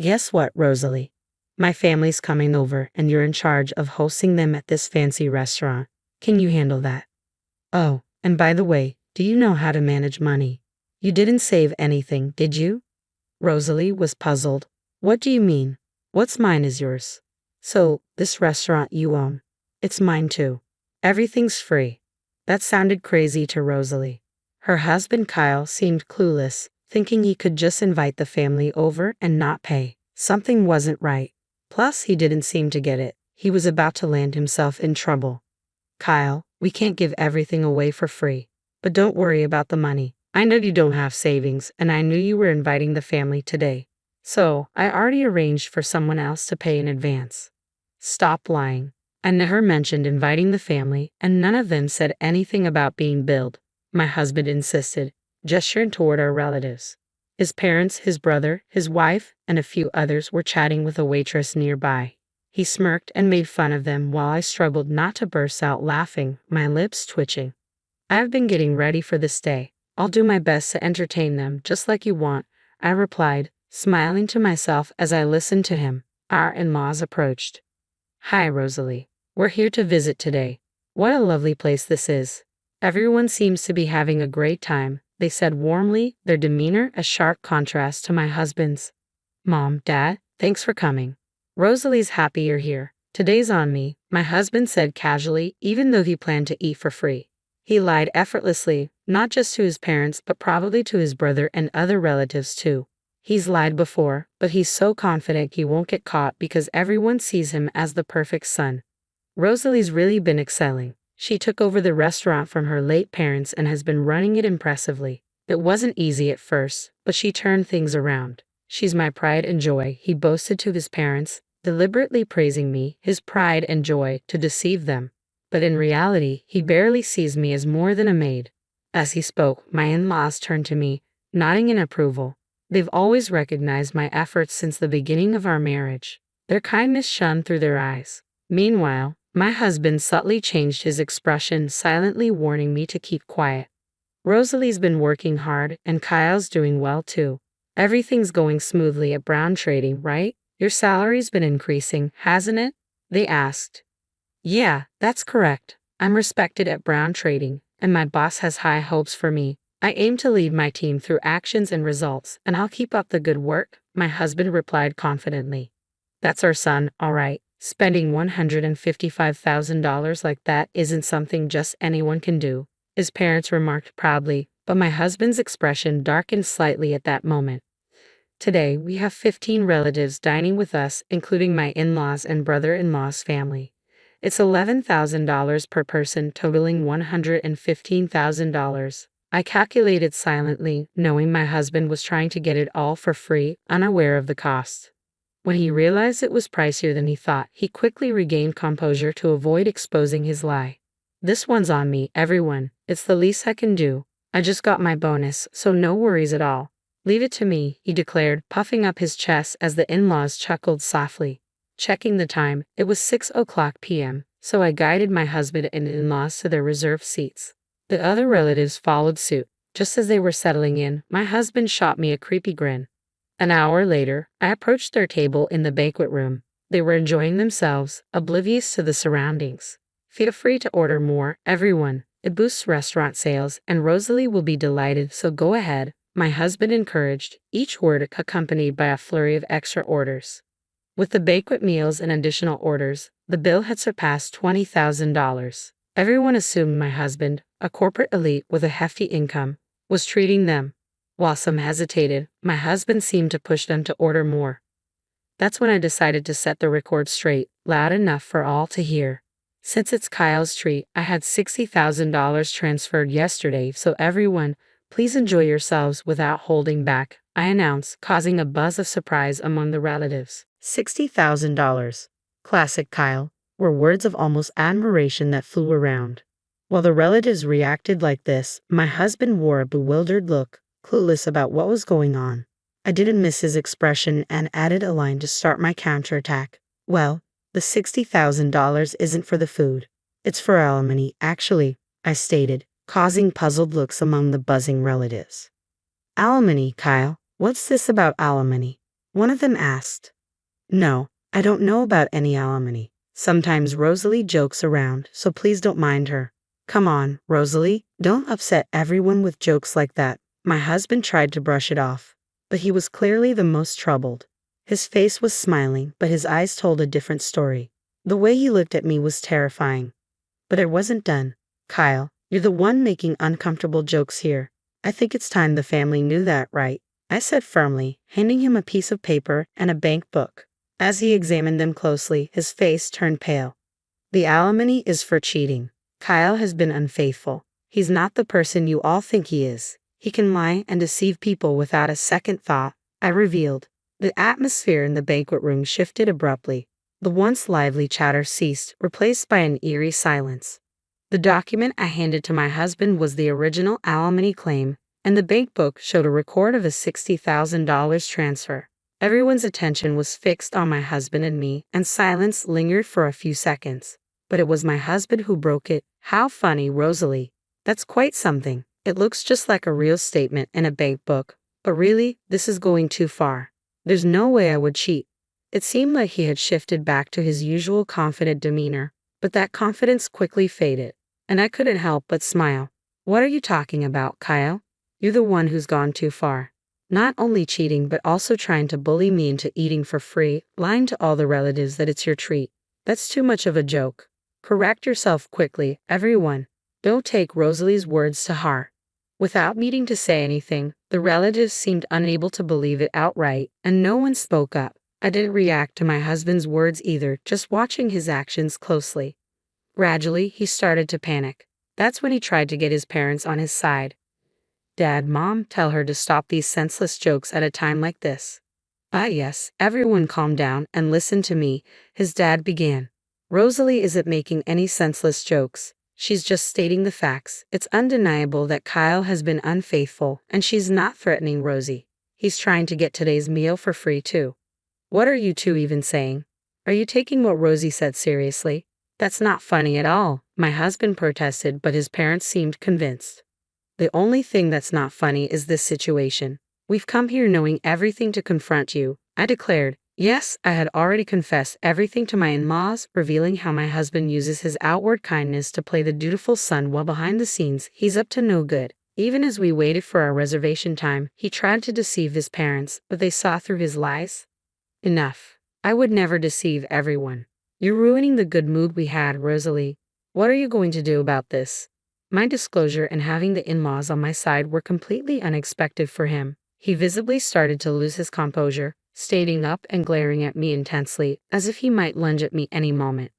Guess what, Rosalie? My family's coming over and you're in charge of hosting them at this fancy restaurant. Can you handle that? Oh, and by the way, do you know how to manage money? You didn't save anything, did you? Rosalie was puzzled. What do you mean? What's mine is yours. So, this restaurant you own. It's mine too. Everything's free. That sounded crazy to Rosalie. Her husband Kyle seemed clueless, thinking he could just invite the family over and not pay. Something wasn't right. Plus, he didn't seem to get it. He was about to land himself in trouble. Kyle, we can't give everything away for free. But don't worry about the money. I know you don't have savings, and I knew you were inviting the family today. So, I already arranged for someone else to pay in advance. Stop lying. I never mentioned inviting the family, and none of them said anything about being billed. My husband insisted, gesturing toward our relatives. His parents, his brother, his wife, and a few others were chatting with a waitress nearby. He smirked and made fun of them while I struggled not to burst out laughing, my lips twitching. I've been getting ready for this day. I'll do my best to entertain them just like you want, I replied, smiling to myself as I listened to him. Our in-laws approached. Hi, Rosalie. We're here to visit today. What a lovely place this is. Everyone seems to be having a great time, they said warmly, their demeanor a sharp contrast to my husband's. Mom, Dad, thanks for coming. Rosalie's happy you're here. Today's on me, my husband said casually, even though he planned to eat for free. He lied effortlessly, not just to his parents but probably to his brother and other relatives too. He's lied before, but he's so confident he won't get caught because everyone sees him as the perfect son. Rosalie's really been excelling. She took over the restaurant from her late parents and has been running it impressively. It wasn't easy at first, but she turned things around. She's my pride and joy, he boasted to his parents, deliberately praising me, his pride and joy, to deceive them. But in reality, he barely sees me as more than a maid. As he spoke, my in-laws turned to me, nodding in approval. They've always recognized my efforts since the beginning of our marriage. Their kindness shone through their eyes. Meanwhile, my husband subtly changed his expression, silently warning me to keep quiet. Rosalie's been working hard, and Kyle's doing well too. Everything's going smoothly at Brown Trading, right? Your salary's been increasing, hasn't it? They asked. Yeah, that's correct. I'm respected at Brown Trading, and my boss has high hopes for me. I aim to lead my team through actions and results, and I'll keep up the good work, my husband replied confidently. That's our son, all right. Spending $155,000 like that isn't something just anyone can do, his parents remarked proudly, but my husband's expression darkened slightly at that moment. Today, we have 15 relatives dining with us, including my in-laws and brother-in-law's family. It's $11,000 per person, totaling $115,000. I calculated silently, knowing my husband was trying to get it all for free, unaware of the cost. When he realized it was pricier than he thought, he quickly regained composure to avoid exposing his lie. This one's on me, everyone. It's the least I can do. I just got my bonus, so no worries at all. Leave it to me, he declared, puffing up his chest as the in-laws chuckled softly. Checking the time, it was 6:00 p.m., so I guided my husband and in-laws to their reserved seats. The other relatives followed suit. Just as they were settling in, my husband shot me a creepy grin. An hour later, I approached their table in the banquet room. They were enjoying themselves, oblivious to the surroundings. Feel free to order more, everyone. It boosts restaurant sales, and Rosalie will be delighted, so go ahead, my husband encouraged, each word accompanied by a flurry of extra orders. With the banquet meals and additional orders, the bill had surpassed $20,000. Everyone assumed my husband, a corporate elite with a hefty income, was treating them. While some hesitated, my husband seemed to push them to order more. That's when I decided to set the record straight, loud enough for all to hear. Since it's Kyle's treat, I had $60,000 transferred yesterday, so everyone, please enjoy yourselves without holding back, I announced, causing a buzz of surprise among the relatives. $60,000. Classic Kyle, were words of almost admiration that flew around. While the relatives reacted like this, my husband wore a bewildered look, clueless about what was going on. I didn't miss his expression and added a line to start my counterattack. Well, the $60,000 isn't for the food. It's for alimony, actually, I stated, causing puzzled looks among the buzzing relatives. Alimony, Kyle? What's this about alimony? One of them asked. No, I don't know about any alimony. Sometimes Rosalie jokes around, so please don't mind her. Come on, Rosalie, don't upset everyone with jokes like that. My husband tried to brush it off, but he was clearly the most troubled. His face was smiling, but his eyes told a different story. The way he looked at me was terrifying. But it wasn't done. Kyle, you're the one making uncomfortable jokes here. I think it's time the family knew that, right? I said firmly, handing him a piece of paper and a bank book. As he examined them closely, his face turned pale. The alimony is for cheating. Kyle has been unfaithful. He's not the person you all think he is. He can lie and deceive people without a second thought, I revealed. The atmosphere in the banquet room shifted abruptly. The once lively chatter ceased, replaced by an eerie silence. The document I handed to my husband was the original alimony claim, and the bank book showed a record of a $60,000 transfer. Everyone's attention was fixed on my husband and me, and silence lingered for a few seconds. But it was my husband who broke it. How funny, Rosalie. That's quite something. It looks just like a real statement in a bank book. But really, this is going too far. There's no way I would cheat. It seemed like he had shifted back to his usual confident demeanor, but that confidence quickly faded, and I couldn't help but smile. What are you talking about, Kyle? You're the one who's gone too far. Not only cheating but also trying to bully me into eating for free, lying to all the relatives that it's your treat. That's too much of a joke. Correct yourself quickly, everyone. Don't take Rosalie's words to heart. Without needing to say anything, the relatives seemed unable to believe it outright, and no one spoke up. I didn't react to my husband's words either, just watching his actions closely. Gradually, he started to panic. That's when he tried to get his parents on his side. Dad, Mom, tell her to stop these senseless jokes at a time like this. Ah yes, everyone calm down and listen to me, his dad began. Rosalie isn't making any senseless jokes. She's just stating the facts. It's undeniable that Kyle has been unfaithful, and she's not threatening Rosie. He's trying to get today's meal for free too. What are you two even saying? Are you taking what Rosie said seriously? That's not funny at all, my husband protested, but his parents seemed convinced. The only thing that's not funny is this situation. We've come here knowing everything to confront you, I declared. Yes, I had already confessed everything to my in-laws, revealing how my husband uses his outward kindness to play the dutiful son while behind the scenes, he's up to no good. Even as we waited for our reservation time, he tried to deceive his parents, but they saw through his lies. Enough. I would never deceive everyone. You're ruining the good mood we had, Rosalie. What are you going to do about this? My disclosure and having the in-laws on my side were completely unexpected for him. He visibly started to lose his composure, standing up and glaring at me intensely, as if he might lunge at me any moment.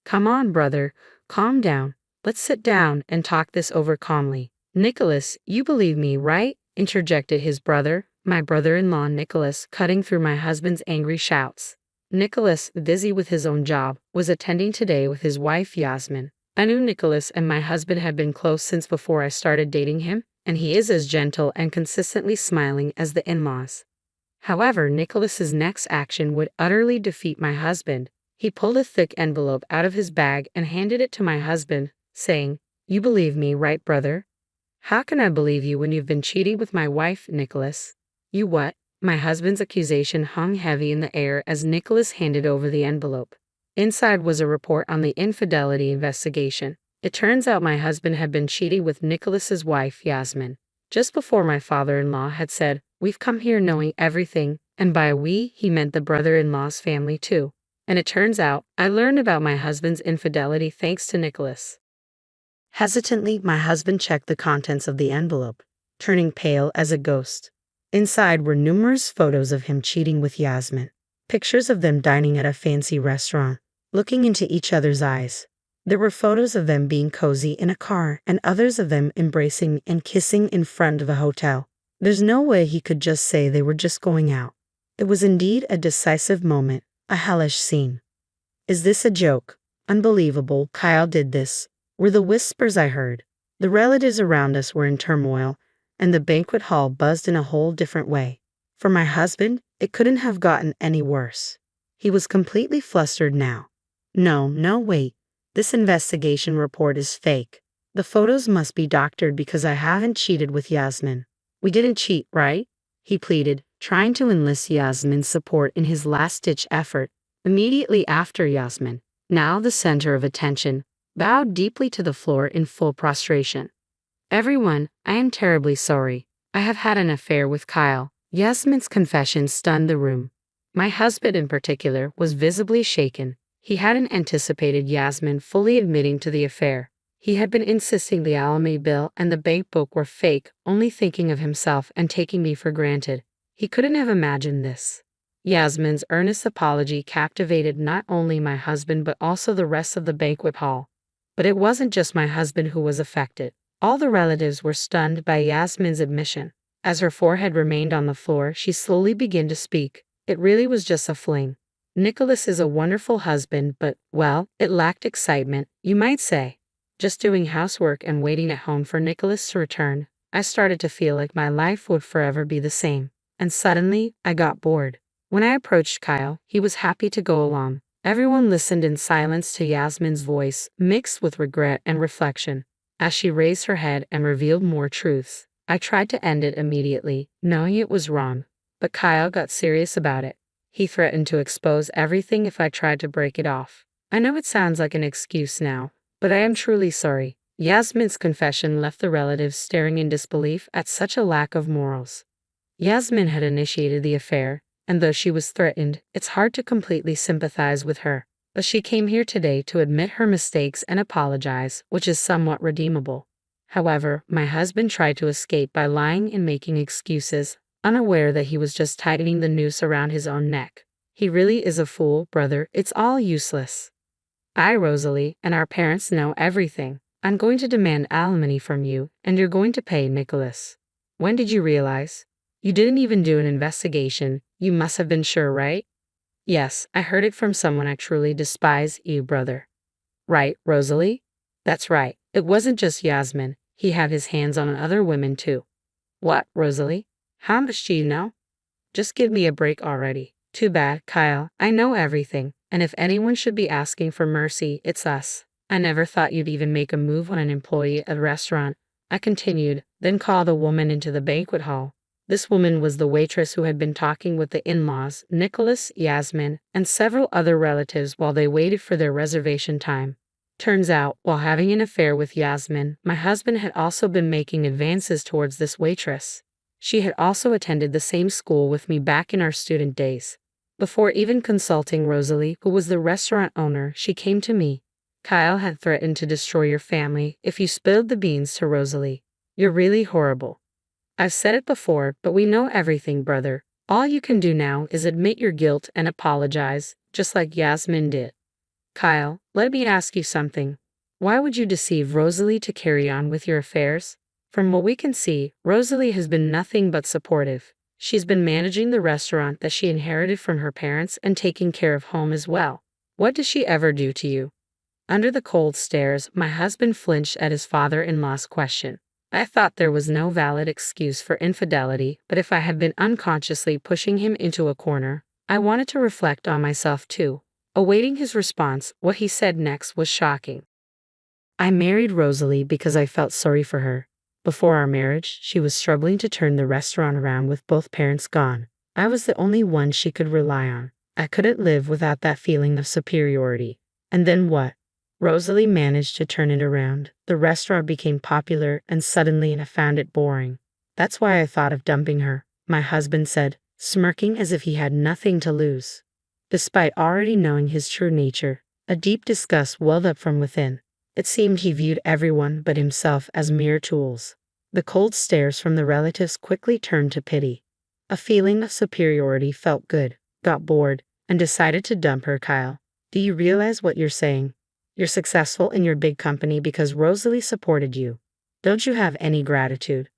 Come on, brother, calm down. Let's sit down and talk this over calmly. Nicholas, you believe me, right? Interjected his brother, my brother-in-law Nicholas, cutting through my husband's angry shouts. Nicholas, busy with his own job, was attending today with his wife Yasmin. I knew Nicholas and my husband had been close since before I started dating him, and he is as gentle and consistently smiling as the in-laws. However, Nicholas's next action would utterly defeat my husband. He pulled a thick envelope out of his bag and handed it to my husband, saying, "You believe me, right, brother?" "How can I believe you when you've been cheating with my wife, Nicholas?" "You what?" My husband's accusation hung heavy in the air as Nicholas handed over the envelope. Inside was a report on the infidelity investigation. It turns out my husband had been cheating with Nicholas's wife, Yasmin. Just before my father-in-law had said, "We've come here knowing everything," and by we, he meant the brother-in-law's family too. And it turns out, I learned about my husband's infidelity thanks to Nicholas. Hesitantly, my husband checked the contents of the envelope, turning pale as a ghost. Inside were numerous photos of him cheating with Yasmin. Pictures of them dining at a fancy restaurant, looking into each other's eyes. There were photos of them being cozy in a car and others of them embracing and kissing in front of a hotel. There's no way he could just say they were just going out. It was indeed a decisive moment, a hellish scene. "Is this a joke? Unbelievable, Kyle did this," were the whispers I heard. The relatives around us were in turmoil, and the banquet hall buzzed in a whole different way. For my husband, it couldn't have gotten any worse. He was completely flustered now. No, wait. This investigation report is fake. The photos must be doctored because I haven't cheated with Yasmin." "We didn't cheat, right?" he pleaded, trying to enlist Yasmin's support in his last-ditch effort. Immediately after Yasmin, now the center of attention, bowed deeply to the floor in full prostration. Everyone, I am terribly sorry. I have had an affair with Kyle. Yasmin's confession stunned the room. My husband in particular was visibly shaken. He hadn't anticipated Yasmin fully admitting to the affair. He had been insisting the alimony bill and the bank book were fake, only thinking of himself and taking me for granted. He couldn't have imagined this. Yasmin's earnest apology captivated not only my husband but also the rest of the banquet hall. But it wasn't just my husband who was affected. All the relatives were stunned by Yasmin's admission. As her forehead remained on the floor, she slowly began to speak. It really was just a fling. Nicholas is a wonderful husband, but, well, it lacked excitement, you might say. Just doing housework and waiting at home for Nicholas to return, I started to feel like my life would forever be the same. And suddenly, I got bored. When I approached Kyle, he was happy to go along. Everyone listened in silence to Yasmin's voice, mixed with regret and reflection. As she raised her head and revealed more truths, I tried to end it immediately, knowing it was wrong. But Kyle got serious about it. He threatened to expose everything if I tried to break it off. I know it sounds like an excuse now, but I am truly sorry. Yasmin's confession left the relatives staring in disbelief at such a lack of morals. Yasmin had initiated the affair, and though she was threatened, it's hard to completely sympathize with her. But she came here today to admit her mistakes and apologize, which is somewhat redeemable. However, my husband tried to escape by lying and making excuses, unaware that he was just tightening the noose around his own neck. He really is a fool, brother. It's all useless. Rosalie, and our parents know everything. I'm going to demand alimony from you, and you're going to pay Nicholas. When did you realize? You didn't even do an investigation. You must have been sure, right? Yes, I heard it from someone I truly despise, you brother. Right, Rosalie? That's right. It wasn't just Yasmin. He had his hands on other women too. What, Rosalie? How much do you know? Just give me a break already. Too bad, Kyle. I know everything, and if anyone should be asking for mercy, it's us. I never thought you'd even make a move on an employee at a restaurant. I continued, then called a woman into the banquet hall. This woman was the waitress who had been talking with the in-laws, Nicholas, Yasmin, and several other relatives while they waited for their reservation time. Turns out, while having an affair with Yasmin, my husband had also been making advances towards this waitress. She had also attended the same school with me back in our student days. Before even consulting Rosalie, who was the restaurant owner, she came to me. Kyle had threatened to destroy your family if you spilled the beans to Rosalie. You're really horrible. I've said it before, but we know everything, brother. All you can do now is admit your guilt and apologize, just like Yasmin did. Kyle, let me ask you something. Why would you deceive Rosalie to carry on with your affairs? From what we can see, Rosalie has been nothing but supportive. She's been managing the restaurant that she inherited from her parents and taking care of home as well. What does she ever do to you? Under the cold stares, my husband flinched at his father-in-law's question. I thought there was no valid excuse for infidelity, but if I had been unconsciously pushing him into a corner, I wanted to reflect on myself too. Awaiting his response, what he said next was shocking. I married Rosalie because I felt sorry for her. Before our marriage, she was struggling to turn the restaurant around with both parents gone. I was the only one she could rely on. I couldn't live without that feeling of superiority. And then what? Rosalie managed to turn it around. The restaurant became popular, and suddenly I found it boring. That's why I thought of dumping her, my husband said, smirking as if he had nothing to lose. Despite already knowing his true nature, a deep disgust welled up from within. It seemed he viewed everyone but himself as mere tools. The cold stares from the relatives quickly turned to pity. A feeling of superiority felt good, got bored, and decided to dump her. Kyle, do you realize what you're saying? You're successful in your big company because Rosalie supported you. Don't you have any gratitude?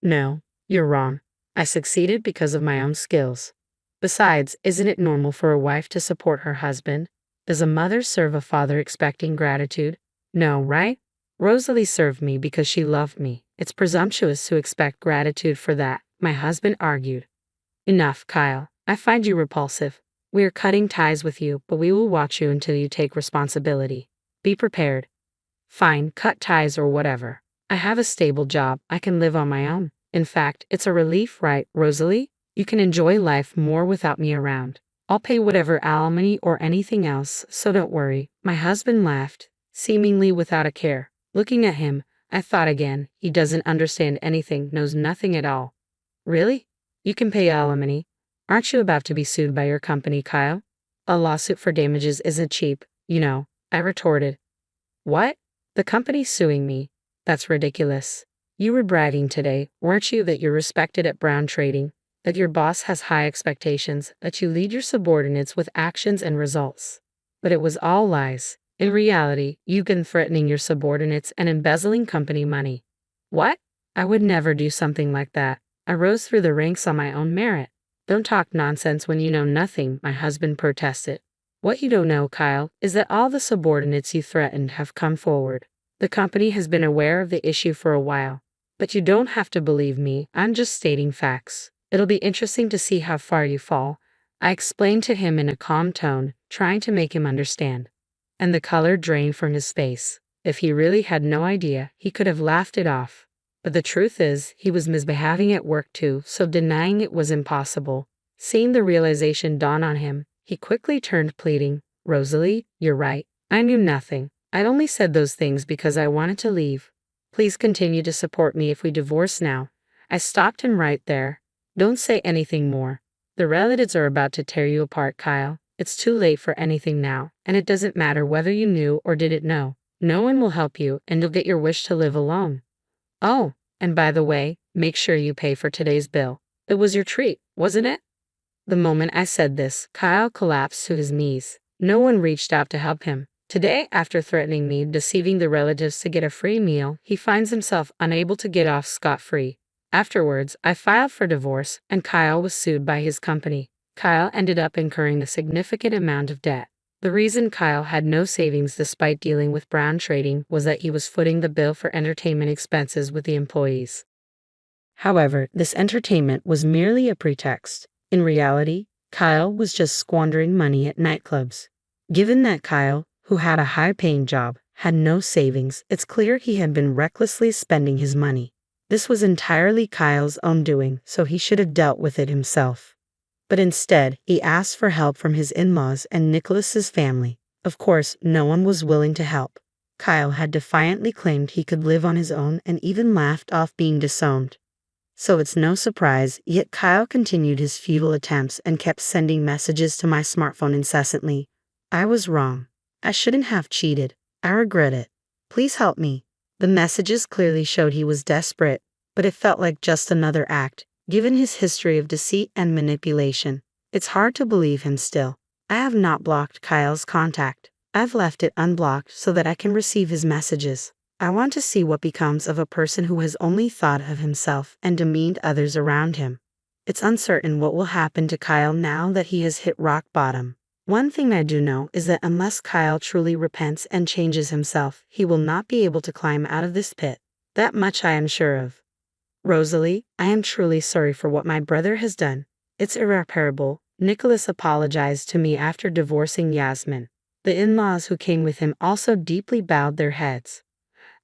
No, you're wrong. I succeeded because of my own skills. Besides, isn't it normal for a wife to support her husband? Does a mother serve a father expecting gratitude? No, right? Rosalie served me because she loved me. It's presumptuous to expect gratitude for that, my husband argued. Enough, Kyle. I find you repulsive. We are cutting ties with you, but we will watch you until you take responsibility. Be prepared. Fine, cut ties or whatever. I have a stable job. I can live on my own. In fact, it's a relief, right, Rosalie? You can enjoy life more without me around. I'll pay whatever alimony or anything else, so don't worry." My husband laughed, seemingly without a care. Looking at him, I thought again, he doesn't understand anything, knows nothing at all. Really? You can pay alimony? Aren't you about to be sued by your company, Kyle? A lawsuit for damages isn't cheap, you know, I retorted. What? The company's suing me? That's ridiculous. You were bragging today, weren't you, that you're respected at Brown Trading, that your boss has high expectations, that you lead your subordinates with actions and results. But it was all lies. In reality, you've been threatening your subordinates and embezzling company money. What? I would never do something like that. I rose through the ranks on my own merit. Don't talk nonsense when you know nothing, my husband protested. What you don't know, Kyle, is that all the subordinates you threatened have come forward. The company has been aware of the issue for a while. But you don't have to believe me, I'm just stating facts. It'll be interesting to see how far you fall, I explained to him in a calm tone, trying to make him understand. And the color drained from his face. If he really had no idea, he could have laughed it off. But the truth is, he was misbehaving at work too, so denying it was impossible. Seeing the realization dawn on him, he quickly turned, pleading, "Rosalie, you're right. I knew nothing. I'd only said those things because I wanted to leave. Please continue to support me if we divorce now." I stopped him right there. "Don't say anything more. The relatives are about to tear you apart, Kyle. It's too late for anything now, and it doesn't matter whether you knew or didn't know. No one will help you, and you'll get your wish to live alone. Oh, and by the way, make sure you pay for today's bill. It was your treat, wasn't it?" The moment I said this, Kyle collapsed to his knees. No one reached out to help him. Today, after threatening me, deceiving the relatives to get a free meal, he finds himself unable to get off scot-free. Afterwards, I filed for divorce, and Kyle was sued by his company. Kyle ended up incurring a significant amount of debt. The reason Kyle had no savings despite dealing with Brown Trading was that he was footing the bill for entertainment expenses with the employees. However, this entertainment was merely a pretext. In reality, Kyle was just squandering money at nightclubs. Given that Kyle, who had a high-paying job, had no savings, it's clear he had been recklessly spending his money. This was entirely Kyle's own doing, so he should have dealt with it himself. But instead, he asked for help from his in-laws and Nicholas's family. Of course, no one was willing to help. Kyle had defiantly claimed he could live on his own and even laughed off being disowned. So it's no surprise, yet Kyle continued his futile attempts and kept sending messages to my smartphone incessantly. "I was wrong. I shouldn't have cheated. I regret it. Please help me." The messages clearly showed he was desperate, but it felt like just another act, given his history of deceit and manipulation. It's hard to believe him still. I have not blocked Kyle's contact. I've left it unblocked so that I can receive his messages. I want to see what becomes of a person who has only thought of himself and demeaned others around him. It's uncertain what will happen to Kyle now that he has hit rock bottom. One thing I do know is that unless Kyle truly repents and changes himself, he will not be able to climb out of this pit. That much I am sure of. "Rosalie, I am truly sorry for what my brother has done. It's irreparable." Nicholas apologized to me after divorcing Yasmin. The in-laws who came with him also deeply bowed their heads.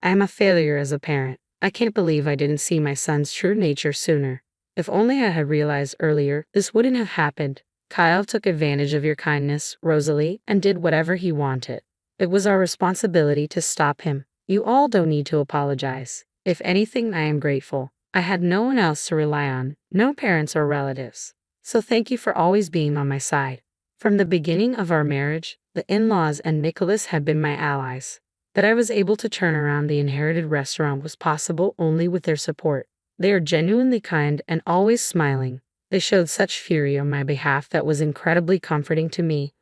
"I am a failure as a parent. I can't believe I didn't see my son's true nature sooner. If only I had realized earlier, this wouldn't have happened. Kyle took advantage of your kindness, Rosalie, and did whatever he wanted. It was our responsibility to stop him. You all don't need to apologize. If anything, I am grateful. I had no one else to rely on, no parents or relatives. So thank you for always being on my side. From the beginning of our marriage, the in-laws and Nicholas have been my allies. That I was able to turn around the inherited restaurant was possible only with their support. They are genuinely kind and always smiling. They showed such fury on my behalf that was incredibly comforting to me,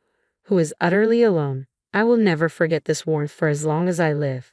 who is utterly alone. I will never forget this warmth for as long as I live.